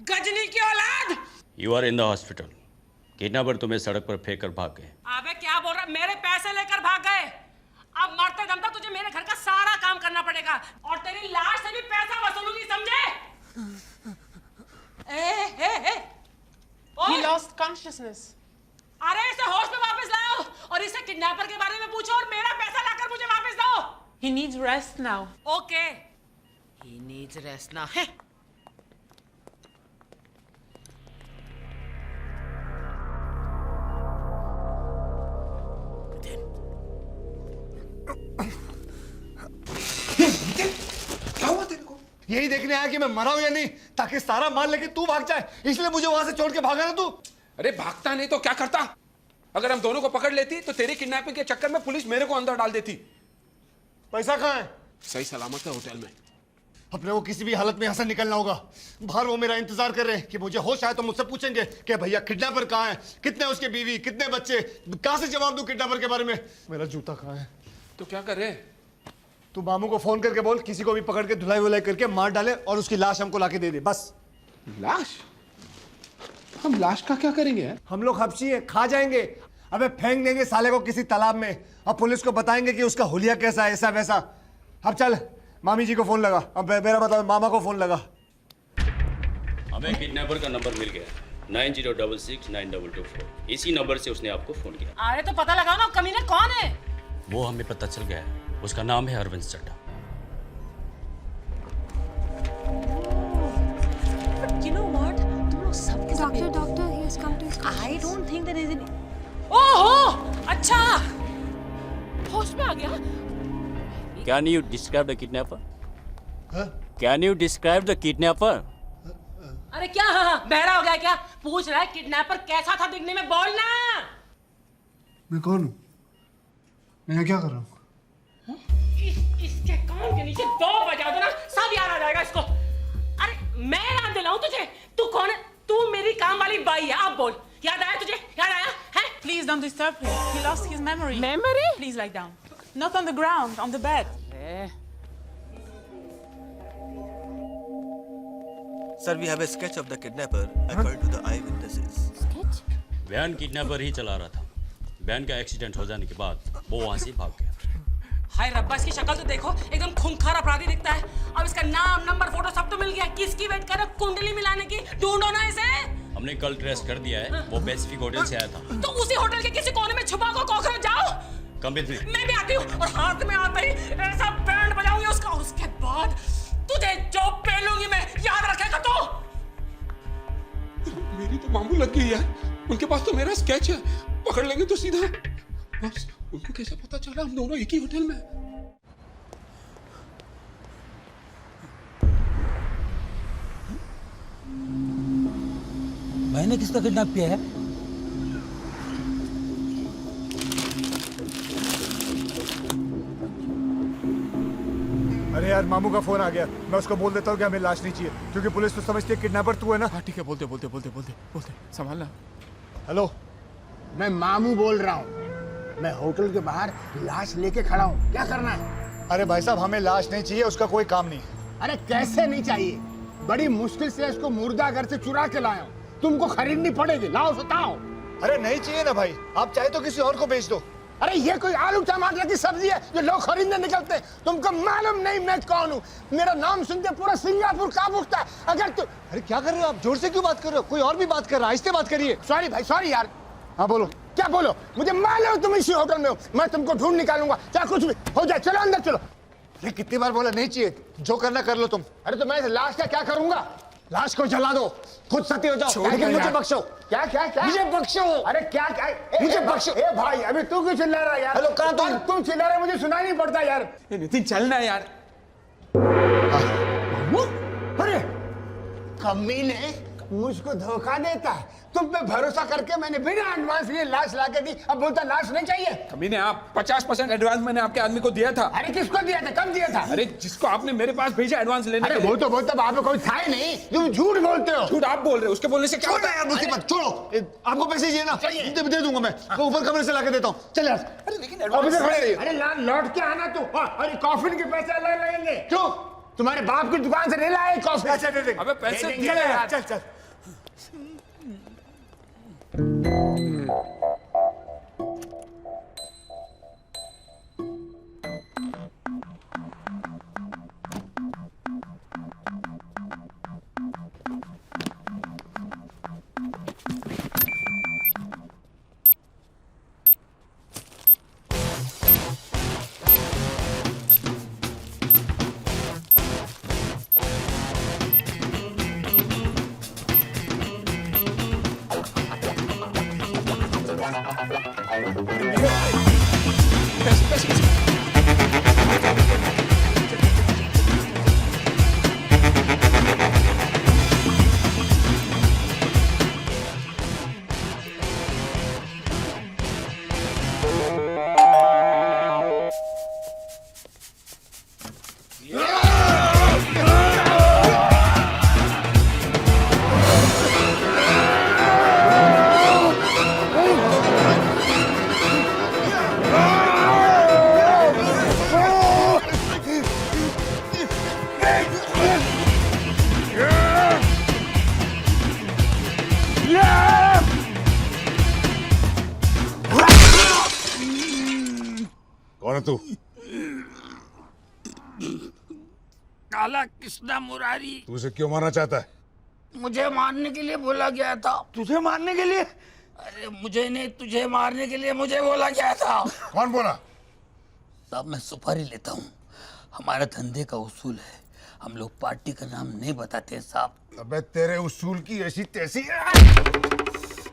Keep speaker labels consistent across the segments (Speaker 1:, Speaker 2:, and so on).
Speaker 1: गजनी की औलाद।
Speaker 2: You are in the hospital. Kidnapper तुम्हें सड़क पर फेंक कर भाग गए।
Speaker 1: अबे क्या बोल रहा, मेरे पैसे लेकर भाग गए। अब मरते दम तक तुझे मेरे घर का सारा काम करना पड़ेगा और तेरी लाश से भी पैसा वसूलूंगी, समझे?
Speaker 3: He lost consciousness.
Speaker 1: अरे इसे होश में वापस लाओ और इसे किडनैपर के बारे में पूछो और मेरा पैसा लाकर मुझे वापस दो।
Speaker 3: He needs rest now.
Speaker 1: Okay, he needs rest now. है?
Speaker 4: क्या हुआ तेरे को? यही देखने आया कि मैं मरा हूं या नहीं, ताकि सारा माल लेके तू भाग जाए, इसलिए मुझे वहां से छोड़ के भागा ना तू।
Speaker 5: अरे भागता नहीं तो क्या करता? अगर हम दोनों को पकड़ लेती तो तेरी किडनैपिंग के चक्कर में पुलिस मेरे को अंदर डाल देती।
Speaker 4: पैसा कहाँ है?
Speaker 5: सही सलामत है होटल में।
Speaker 4: अपने को किसी भी हालत में यहाँ से निकलना होगा। बाहर वो मेरा इंतजार कर रहे हैं कि मुझे होश आए तो मुझसे पूछेंगे कि भैया किडनैपर कहाँ है, कितने उसके बीवी, कितने बच्चे। कहाँ से जवाब दूं किडनैपर के बारे में? मेरा जूता कहाँ है?
Speaker 5: तो क्या कर रहे?
Speaker 4: तू मामू को फोन करके बोल किसी को भी पकड़ के धुलाई वुलाई करके मार डाले और उसकी लाश हमको लाके दे दे, बस।
Speaker 5: लाश? हम लाश का क्या करेंगे?
Speaker 4: हम लोग हबशी है, खा जाएंगे। अबे फेंक देंगे साले को किसी तालाब में और पुलिस को बताएंगे कि उसका हुलिया कैसा है, ऐसा वैसा। अब चल मामी जी को फोन लगा। अब मेरा बताओ, मामा को फोन लगा।
Speaker 2: हमें किडनैपर का नंबर मिल गया 90669224। इसी नंबर से उसने आपको फोन किया।
Speaker 1: अरे तो पता लगाओ ना कमीने कौन है।
Speaker 2: वो हमें पता चल गया है, उसका नाम है Arvind Chadha.
Speaker 1: You know what? तुम लोग सबके सब
Speaker 6: Doctor, he has come to his
Speaker 1: I don't think there is any. ओहो, अच्छा, होश में आ गया।
Speaker 2: Can you describe the kidnapper? Can you describe the kidnapper?
Speaker 1: अरे क्या बहरा हो गया क्या? पूछ रहा है किडनैपर कैसा था दिखने में, बोलना।
Speaker 4: मैं कौन हूँ? मैं यहाँ क्या कर रहा हूँ?
Speaker 1: इसके कान के नीचे 2 बजा दो ना, सब याद आ जाएगा इसको। अरे मैं याद दिलाऊं तुझे? तू कौन है? तू मेरी काम वाली बाई है। अब बोल, याद आया तुझे? याद आया है?
Speaker 3: Please don't disturb him. He lost his memory.
Speaker 1: Memory?
Speaker 3: Please lie down. Not on the ground, on the bed.
Speaker 7: Sir, we have a sketch of the kidnapper according to the eyewitnesses.
Speaker 6: sketch.
Speaker 2: Van kidnapper ही चला रहा था। Van का accident हो जाने के बाद वो वहां से भाग गया।
Speaker 1: हाय रब्बा, इसकी शक्ल तो देखो, एकदम खूंखार अपराधी दिखता है। अब इसका नाम, नंबर, फोटो सब तो मिल गया। किसकी वेट कर रहे हो? कुंडली मिलाने की? ढूंढो ना इसे।
Speaker 2: हमने कल ट्रेस कर दिया है, वो पैसिफिक होटल से आया था।
Speaker 1: तो उसी होटल के किसी कोने में छुपा को कॉकरोच जाओ।
Speaker 2: Come with me.
Speaker 1: मैं भी आती हूँ और हाथ में आते ही ऐसा बैंड बजाऊंगी उसका, और उसके बाद तुझे जो पेलूंगी मैं, याद रखेगा तो।
Speaker 5: मेरी तो मामू लग गई यार। उनके पास तो मेरा स्केच है, पकड़ लेंगे तो सीधा। बस उनको कैसे पता चला हम दोनों एक ही होटल में?
Speaker 8: मैंने किसका किडनैप किया है?
Speaker 4: अरे यार मामू का फोन आ गया, मैं उसको बोल देता हूँ कि हमें लाश नहीं चाहिए, क्योंकि पुलिस तो समझती है किडनैपर तू है ना।
Speaker 5: हाँ ठीक है, बोलते बोलते बोलते बोलते बोलते संभालना।
Speaker 4: हेलो,
Speaker 9: मैं मामू बोल रहा हूँ। मैं होटल के बाहर लाश लेके खड़ा हूँ, क्या करना है?
Speaker 4: अरे भाई साहब हमें लाश नहीं चाहिए, उसका कोई काम नहीं।
Speaker 9: अरे कैसे नहीं चाहिए? बड़ी मुश्किल से इसको मुर्दा घर से चुरा के लाया हूँ, तुमको खरीदनी पड़ेगी, लाओ बताओ।
Speaker 4: अरे नहीं चाहिए ना भाई, आप चाहे तो किसी और को बेच दो।
Speaker 9: अरे ये कोई आलू टमाटर की सब्जी है जो लोग खरीदने निकलते? तुमको मालूम नहीं मैं कौन हूँ? मेरा नाम सुनते पूरा सिंगापुर कांप उठता है। अगर तू
Speaker 4: अरे क्या कर रहे हो आप? जोर से क्यों बात कर रहे हो? कोई और भी बात कर रहा है, आहिस्ते बात करिए।
Speaker 9: सॉरी भाई, सॉरी यार।
Speaker 4: हाँ बोलो।
Speaker 9: क्या बोलो? मुझे मालूम तुम इसी होटल में हो, मैं तुमको ढूंढ निकालूंगा, चाहे कुछ भी हो जाए। चलो अंदर चलो।
Speaker 4: ये कितनी बार बोला नहीं चाहिए, जो करना कर लो तुम।
Speaker 9: अरे तो मैं इस लाश का क्या करूंगा?
Speaker 4: लाश को जला दो, खुद सती हो जाओ, लेकिन मुझे बख्शो।
Speaker 9: क्या क्या क्या?
Speaker 4: मुझे बख्शो।
Speaker 9: अरे क्या क्या?
Speaker 4: मुझे बख्शो।
Speaker 9: ए भाई, अभी तू क्यों चिल्ला रहा है यार?
Speaker 4: हेलो, कहाँ तुम?
Speaker 9: तुम चिल्ला रहे, मुझे सुनाई नहीं पड़ता यार।
Speaker 5: नितिन चलना है यार।
Speaker 9: अरे कमीने मुझको धोखा देता है। तुम पे भरोसा करके मैंने बिना एडवांस लिए लाश ला के दी, अब बोलता लाश नहीं चाहिए।
Speaker 5: कमीने आप 50% एडवांस मैंने आपके आदमी को दिया था।
Speaker 9: अरे किसको दिया था? कब दिया था?
Speaker 5: अरे जिसको आपने मेरे पास भेजा एडवांस लेने
Speaker 9: अरे
Speaker 5: के लिए।
Speaker 9: वो तो बोलता वहां पे कोई था ही नहीं, तुम झूठ बोलते हो।
Speaker 5: झूठ आप बोल रहे हो, उसके बोलने से क्या होता है?
Speaker 4: यार मुझे मत छोड़ो, आपको पैसे चाहिए ना, दे दूंगा मैं ऊपर कमरे से लाके देता हूँ। चल यार।
Speaker 5: अरे लेकिन
Speaker 9: अरे लौट के आना तू। अरे कॉफिन के पैसे अलग लगेंगे। क्यों? तुम्हारे बाप की दुकान से नहीं लाए कॉफी?
Speaker 4: पैसे दे दे।
Speaker 5: अबे पैसे
Speaker 9: दे देंगे
Speaker 5: दिए यार।
Speaker 4: चल चल
Speaker 6: कौन है तू?
Speaker 8: काला कृष्णा मुरारी।
Speaker 6: तू उसे क्यों मारना चाहता है?
Speaker 8: मुझे मारने के लिए बोला गया था।
Speaker 9: तुझे मारने के लिए?
Speaker 8: अरे मुझे नहीं, तुझे मारने के लिए मुझे बोला गया था।
Speaker 6: कौन बोला?
Speaker 8: साहब मैं सुपारी लेता हूँ, हमारा धंधे का उसूल है, हम लोग पार्टी का नाम नहीं बताते साहब।
Speaker 6: अबे तेरे उसूल की ऐसी तैसी।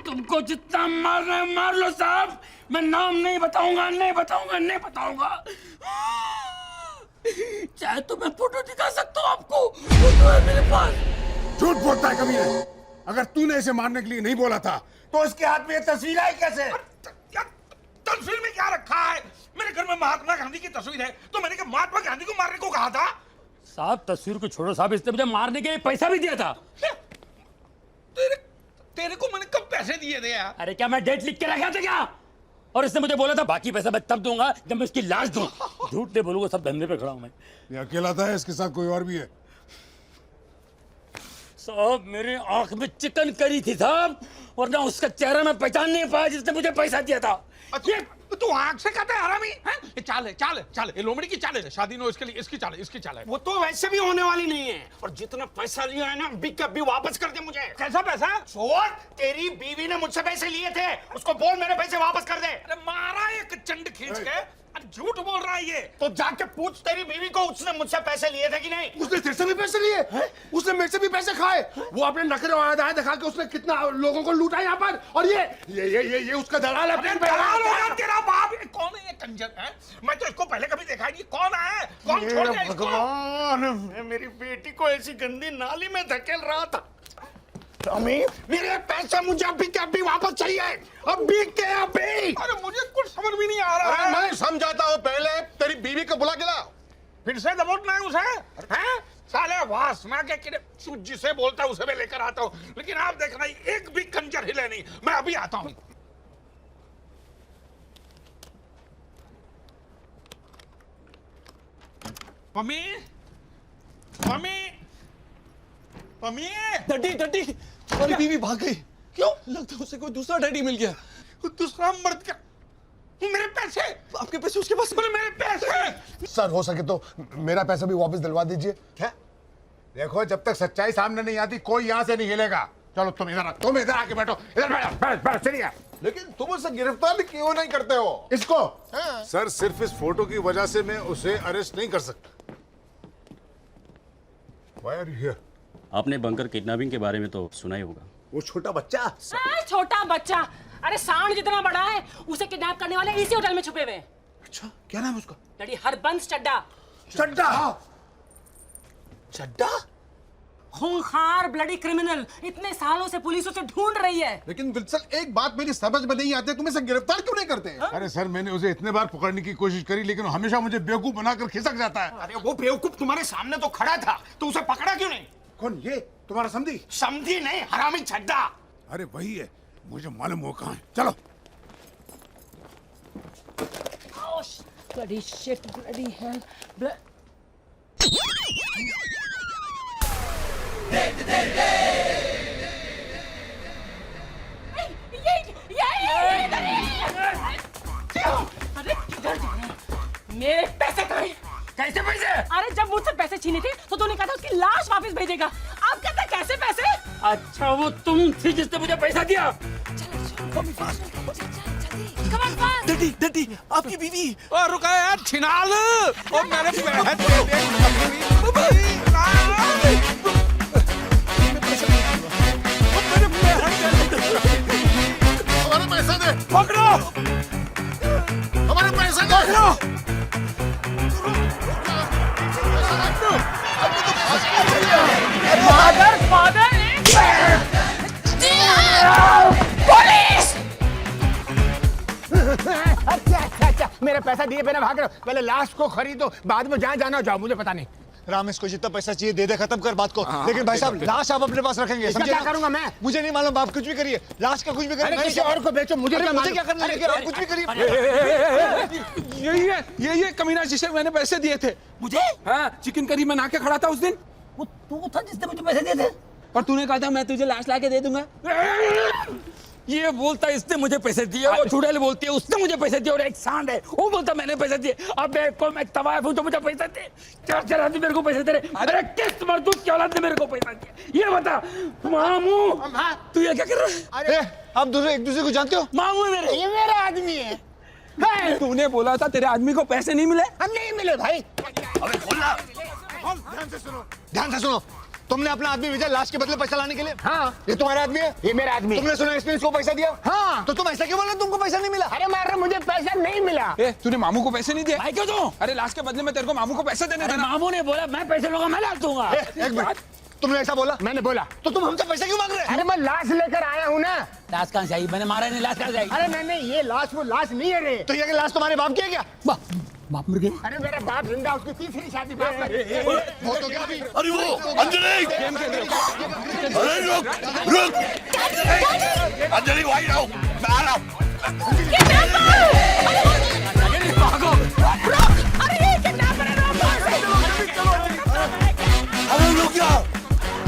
Speaker 8: तुमको जितना मारना है मार लो साहब, मैं नाम नहीं बताऊंगा, नहीं बताऊंगा, नहीं बताऊंगा। चाहे तो मैं फोटो दिखा सकता हूँ आपको, फोटो है मेरे पास।
Speaker 6: झूठ बोलता है कभी नहीं। अगर तूने इसे मारने के लिए नहीं बोला था
Speaker 9: तो उसके हाथ में ये तस्वीर आई कैसे?
Speaker 5: तस्वीर में क्या रखा है? मेरे घर में महात्मा गांधी की तस्वीर है, तो मैंने क्या महात्मा गांधी को मारने को कहा था?
Speaker 2: साहब तस्वीर को छोड़ो साहब, इसने मुझे मारने के लिए पैसा भी दिया था।
Speaker 5: तेरे को मैंने कब पैसे दिए थे यार?
Speaker 2: अरे क्या मैं डेट लिख के रखा था क्या? और इसने मुझे बोला था बाकी पैसा मैं तब दूंगा जब मैं इसकी लाश दूं। झूठ नहीं बोलूंगा, सब धंधे पे खड़ा हूं मैं।
Speaker 6: ये अकेला था, इसके साथ कोई और भी है?
Speaker 2: साहब मेरे आंख में चिकन करी थी साहब, और ना उसका चेहरा मैं पहचान नहीं पाया जिसने मुझे पैसा दिया था।
Speaker 5: अच्छा तू आंख से कहता है हरामी हैं? ये चाल है, चाल है, चाल है, ये लोमड़ी की चाल है, शादी नो इसके लिए इसकी चाल है, इसकी चाल है।
Speaker 9: वो तो वैसे भी होने वाली नहीं है, और जितना पैसा लिया है ना बिक के अभी वापस कर दे मुझे।
Speaker 5: कैसा पैसा?
Speaker 9: छोड़, तेरी बीवी ने मुझसे पैसे लिए थे, उसको बोल मेरे पैसे वापस कर दे।
Speaker 5: अरे मारा एक चंड खींच के। अरे झूठ बोल रहा है ये।
Speaker 9: तो जाके पूछ तेरी बीवी को उसने मुझसे पैसे लिए थे कि नहीं।
Speaker 6: उसने तेरे से भी पैसे लिए? उसने मेरे से भी पैसे खाए? वो अपने नखरे और अदाएं दिखा के उसने कितना लोगों को लूटा यहाँ पर। और ये उसका दलाल है।
Speaker 5: अरे दलाल होगा तेरा बाप। ये कौन है ये कंजर है? मैं तो इसको पहले कभी देखा ही नहीं। कौन है? कौन छोड़ गया इसको?
Speaker 9: भगवान, मैं मेरी बेटी को ऐसी गंदी नाली में धकेल रहा था। अम्मी, मेरे पैसे मुझे अभी के अभी वापस चाहिए, अभी के अभी।
Speaker 5: अरे मुझे कुछ समझ भी नहीं आ रहा है।
Speaker 6: मैं समझाता हूँ, पहले तेरी बीवी को बुला के ला।
Speaker 5: फिर से दबोचना है उसे? हैं? साले वासना के किरे तू जिसे बोलता है उसे मैं लेकर आता हूँ, लेकिन आप देखना एक भी कंजर हिले नहीं। मैं अभी आता हूँ। Mummy, mummy, mummy.
Speaker 7: Daddy daddy, तुम्हारी बीवी भाग गई।
Speaker 5: क्यों?
Speaker 7: लगता है उसे कोई दूसरा डैडी मिल गया।
Speaker 5: दूसरा मर्द क्या? मेरे पैसे?
Speaker 7: आपके पैसे उसके पास?
Speaker 5: मेरे पैसे?
Speaker 6: सर हो सके तो मेरा पैसा भी वापस दिलवा दीजिए। क्या? देखो जब तक सच्चाई सामने नहीं आती कोई यहाँ से नहीं हिलेगा। चलो तुम इधर आके बैठो। इधर बैठो, चलिए। लेकिन तुम उसे गिरफ्तार क्यों नहीं करते हो? इसको? सर सिर्फ इस फोटो की वजह से मैं उसे अरेस्ट नहीं कर सकता। Why are you here?
Speaker 2: आपने बंकर किडनैपिंग के बारे में तो सुना ही होगा।
Speaker 6: वो छोटा बच्चा?
Speaker 1: छोटा बच्चा, अरे सांड जितना बड़ा है, उसे किडनैप करने वाले इसी होटल में छुपे हुए हैं।
Speaker 6: अच्छा, क्या नाम है उसका?
Speaker 1: डैडी हरबंस चड्डा।
Speaker 6: चड्डा?
Speaker 9: चड्डा?
Speaker 1: खूंखार ब्लडी क्रिमिनल, इतने सालों से पुलिस उसे ढूंढ रही है।
Speaker 6: लेकिन विल्सन एक बात मेरी समझ में नहीं आती, तुम इसे गिरफ्तार क्यों नहीं करते? अरे सर मैंने उसे इतने बार पकड़ने की कोशिश करी लेकिन हमेशा मुझे बेवकूफ बनाकर खिसक जाता है।
Speaker 9: अरे वो बेवकूफ तुम्हारे सामने तो खड़ा था, तो उसे पकड़ा क्यों नहीं?
Speaker 6: कौन? ये तुम्हारा समधी?
Speaker 9: समझी नहीं, हरामी चड्डा।
Speaker 6: अरे वही है, मुझे मालूम हो कहाँ है। चलो।
Speaker 1: Bloody shit, bloody hell. मेरी लाश वापस भेजेगा। आप कहते हैं कैसे पैसे?
Speaker 2: अच्छा वो तुम थी जिसने मुझे पैसा दिया।
Speaker 7: डैडी आपकी बीवी।
Speaker 5: और रुका यार छिनाल और मेरे बहन के देख
Speaker 6: हमारे पैसा दे,
Speaker 5: पकड़ो
Speaker 6: हमारे पैसा दे।
Speaker 1: Father police!
Speaker 9: अच्छा मेरा पैसा दिए बिना भाग रहे हो। पहले लाश को खरीदो, बाद में जहाँ जाना जाओ, मुझे पता नहीं।
Speaker 4: रामेश को जितना पैसा चाहिए दे दे, खत्म कर बात को। लेकिन भाई साहब लाश आप अपने पास रखेंगे,
Speaker 9: इसका
Speaker 4: समझे
Speaker 9: क्या
Speaker 4: ना?
Speaker 9: करूंगा मैं?
Speaker 4: मुझे नहीं मालूम, आप कुछ भी करिए, लाश का कुछ भी
Speaker 9: अरे
Speaker 4: करिए।
Speaker 9: किसी और को बेचो, मुझे क्या
Speaker 4: मुझे
Speaker 9: मालूम?
Speaker 4: क्या करना है, लेकिन आप कुछ भी करिए।
Speaker 5: ये कमीना जिसे मैंने पैसे दिए थे।
Speaker 8: मुझे?
Speaker 5: हाँ, चिकन करी बना के खड़ा था उस दिन।
Speaker 8: वो तू था जिसने मुझे पैसे दिए थे?
Speaker 5: और तूने कहा था मैं तुझे लाश ला के दे दूंगा।
Speaker 2: ये बोलता इसने मुझे पैसे दिए, वो चुड़ैल बोलती है उसने मुझे पैसे दिए, और एक सांड है वो बोलता मैंने पैसे दिए। अब मैं तवायफ हूं तो मुझे पैसे दे। 4 आदमी मेरे को पैसे दे रहे। अरे किस मर्दूद की औलाद ने मेरे को पैसा दिया? ये बता मामू, तू ये क्या कर रहा है?
Speaker 4: अरे आप दोनों एक दूसरे को जानते हो?
Speaker 2: मामू है मेरे।
Speaker 9: ये मेरा आदमी है।
Speaker 5: तूने बोला था तेरे आदमी को पैसे नहीं मिले।
Speaker 9: हम नहीं मिले भाई।
Speaker 4: ध्यान से सुनो, तुमने अपना आदमी भेजा लाश के बदले पैसा लाने के लिए?
Speaker 9: हाँ
Speaker 4: ये तुम्हारा आदमी है?
Speaker 9: ये मेरा आदमी है।
Speaker 4: तुमने सुना इसने इसको पैसा दिया?
Speaker 9: हाँ।
Speaker 4: तो तुम ऐसा क्यों बोल रहे हो तुमको पैसा नहीं मिला?
Speaker 9: अरे मार मुझे पैसा नहीं मिला।
Speaker 5: ए, तूने मामू को पैसे नहीं दिए?
Speaker 2: भाई क्यों दो?
Speaker 5: अरे लाश के बदले में तेरे को मामू को पैसे देने
Speaker 2: अरे
Speaker 5: देना।
Speaker 2: मामू ने बोला मैं पैसे लूंगा, मैं ला दूंगा।
Speaker 4: एक मिनट, तुमने ऐसा बोला?
Speaker 9: मैंने बोला।
Speaker 4: तो तुम हमसे पैसा क्यों मांग रहे हो?
Speaker 9: अरे मैं लाश लेकर आया हूँ ना।
Speaker 2: लाश कहाँ से आई? मैंने मारा नहीं, लाश कहाँ से आई?
Speaker 9: अरे नहीं ये लाश वो लाश नहीं है रे।
Speaker 4: तो ये कि लाश तुम्हारे बाप की है क्या?
Speaker 2: बाप मर गए।
Speaker 9: अरे मेरा बाप जिंदा, उसकी तीसरी शादी बाप का।
Speaker 4: वो तो क्या अभी?
Speaker 6: अरे वो अंजलि, अरे रुक, अंजलि वहीं रहो, मैं आ रहा हूँ।